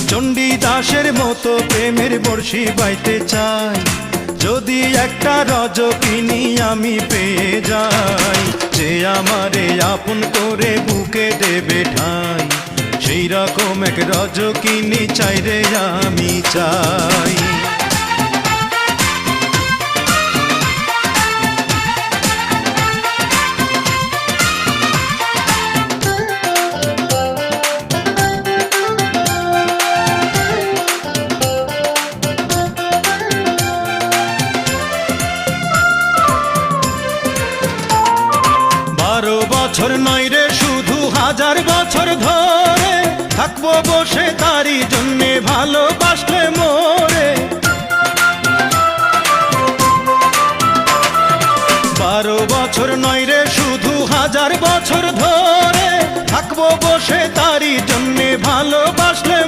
চণ্ডীদাসের মতো প্রেমের বর্ষি বাইতে চাই, যদি একটা রজকিনী আমি পেয়ে যাই, যে আমারে আপন করে বুকে দেবে ঠাই, সেই রকম এক রজকিনী চাই রে আমি চাই। বছর নয় রে শুধু 1000 বছর ধরে থাকবো বসে তারই জন্যে ভালোবাসলে মোরে। 12 বছর নয় রে শুধু 1000 বছর ধরে থাকবো বসে তারই জন্যে ভালোবাসলে